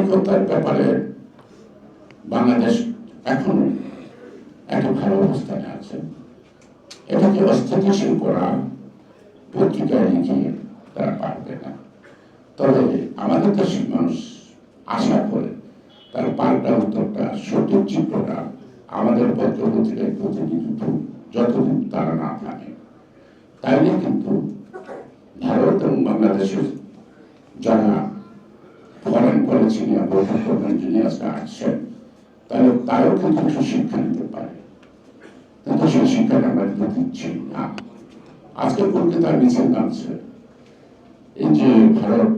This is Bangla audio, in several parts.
নাগরিকতার ব্যাপারে বাংলাদেশ এখন একটা ভালো অবস্থানে আছে। এটাকে অস্থিতিশীল করা পত্রিকায় লিখে তারা পারবে না। তবে আমাদের দেশের মানুষ আশা করে তার পাল্টা উত্তরটা, সঠিক চিত্রটা আমাদের পত্র পত্রিকায় প্রতিনিধিত্ব যতদিন তারা না থাকে, তাইলে কিন্তু ভারত এবং বাংলাদেশের যারা ফরেন পলিসি নিয়ে বৈঠক করবেন, যিনি আজকে আসছেন, তাহলে তারাও কিন্তু কিছু শিক্ষা নিতে পারে। কিন্তু সেই শিক্ষাটা আমরা কিন্তু দিচ্ছি না। আজকে কলকাতার মিছিল নামছে, এই যে ভারত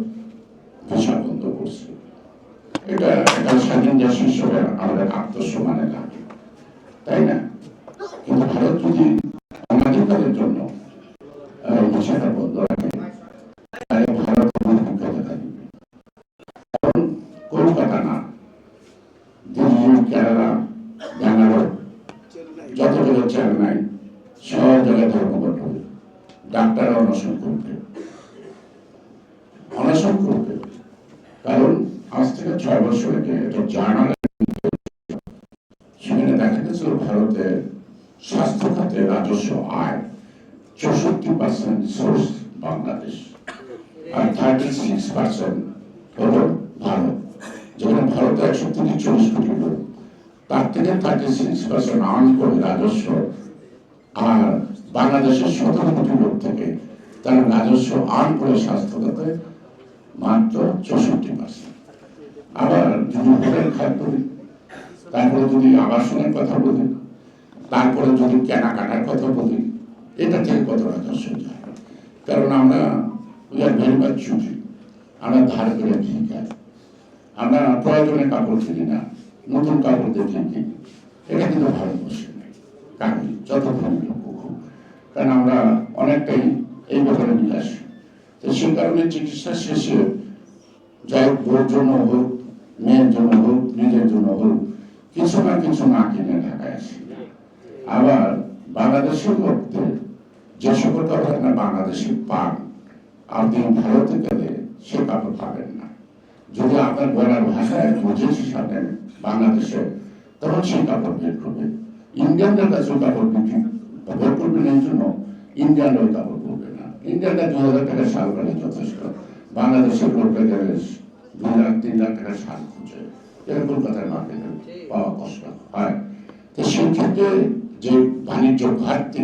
ভিসা বন্ধ করছে, এটা একটা স্বাধীন দেশ হিসেবে আমাদের আত্মসম্মানে লাগে, তাই না? কিন্তু ভারত যদি অনাধিকারের জন্য ভিসাটা বন্ধ রাখে, তাহলে ভারত অভিজ্ঞতা দিবে। কারণ কলকাতা না, দিল্লি, কেরালা, ব্যাঙ্গালোর, যত জায়গায় চেন্নাই, সব জায়গায় ধর্মঘট হবে, ডাক্তার অনশন করবে। কারণ আজ থেকে 6 বছর আগে একটা জার্নাল, সেখানে দেখা গেছিল ভারতের স্বাস্থ্য খাতে রাজস্ব আয় 64% সোর্স বাংলাদেশ, আর 36% হলো ভারত। যেখানে ভারতে 140 কোটি লোক, তার থেকে 36% আর্ন করে রাজস্ব, আর বাংলাদেশের 17 কোটি লোক থেকে তারা রাজস্ব আর্ন করে স্বাস্থ্য খাতে মাত্র 64%। আবার যদি হোটেল খাত বলি, তারপরে যদি আবাসনের কথা বলি, তারপরে যদি কেনাকাটার কথা বলি, এটা থেকে কত রাজস্ব যায়? কারণ আমরা we are very much choosy, আমরা ধার করে ঘি খাই, আমরা প্রয়োজনে কাপড় কিনি না, নতুন কাপড় দিয়ে কিনি। এটা কিন্তু ভারতবর্ষে নেই, কারণ যত ধনী লোক হোক, কারণ আমরা অনেকটাই এই ব্যাপারে বিলাসী। তো সেই কারণে চিকিৎসা শেষে যাই হোক, বোর জন্য হোক, মেয়ের জন্য হোক, নিজের জন্য হোক, কিছু না কিছু না কিনে ঢাকায় আসি। আবার বাংলাদেশের লোকদের যে সকল কাপড় না বাংলাদেশে পান, আপনি ভারতে গেলে সে কাপড় পাবেন না। যদি আপনার গলার ভাষায় বুঝেছি সাথে বাংলাদেশে, তখন সেই কাপড় বের করবে। ইন্ডিয়ানদের কাছে কাপড় বিক্রি বের করবেন, এই জন্য ইন্ডিয়ানরা ওই কাপড় করবে না। ইন্ডিয়ানরা 2000 টাকা শাল করে যথেষ্ট, বাংলাদেশের লোকরা গেলে 2 লাখ 3 লাখ টাকা শাল খুঁজে, এটা কলকাতার মার্কেটে পাওয়া কষ্ট হয়। তো সেই ক্ষেত্রে যে বাণিজ্য ঘাটতি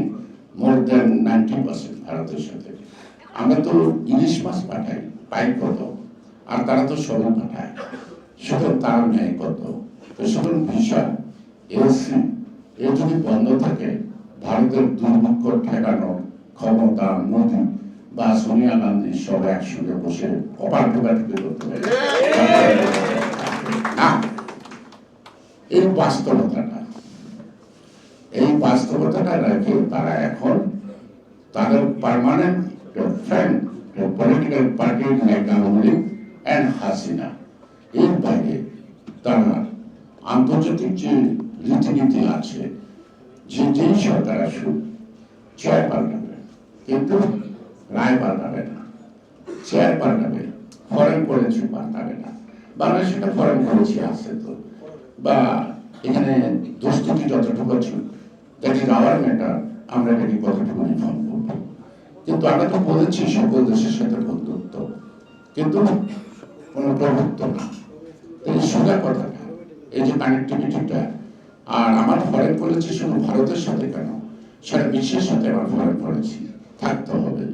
মোর দেন 90% ভারতের সাথে। আমরা তো ইলিশ মাছ পাঠাই, পাই কত, আর তারা তো সবই পাঠায়, সুতরাং তার ন্যায় কত। তো সুতরাং ভিসা, এলসি এ যদি বন্ধ থাকে, ভারতের দুর্ভিক্ষ ঠেকানোর ক্ষমতা মোদী বা সোনিয়া গান্ধী সব একসঙ্গে বসে কপাল ঠোকাঠুকি করতে পারে না। এই বাস্তবতাটা রেখে তারা এখন তাদের permanent friend political party Awami League and Hasina, এর বাইরে তারা আন্তর্জাতিক যে রীতিনীতি আছে, যেই সরকার আসুক, চেয়ার পাল্টাবে, কিন্তু রায় পাল্টাবে না। চেয়ার পাল্টাবে, ফরেন পলিসি পাল্টাবে না। বাংলাদেশে একটা ফরেন পলিসি আছে তো, বা এখানে দোস্তি যতটুকু আছে, দ্যাট ইজ আওয়ার ম্যাটার, আমরা এটাকে কতটুকু রিফর্ম করবো। কিন্তু আমরা তো বলেছি সকল দেশের সাথে বন্ধুত্ব, কিন্তু কোনো প্রভুত্ব না। এই সোজা কথাটা, এই যে কানেক্টিভিটিটা, আর আমার ফরেন পলিসি শুধু ভারতের সাথে কেন, সারা বিশ্বের সাথে আমার ফরেন পলিসি থাকতে হবে।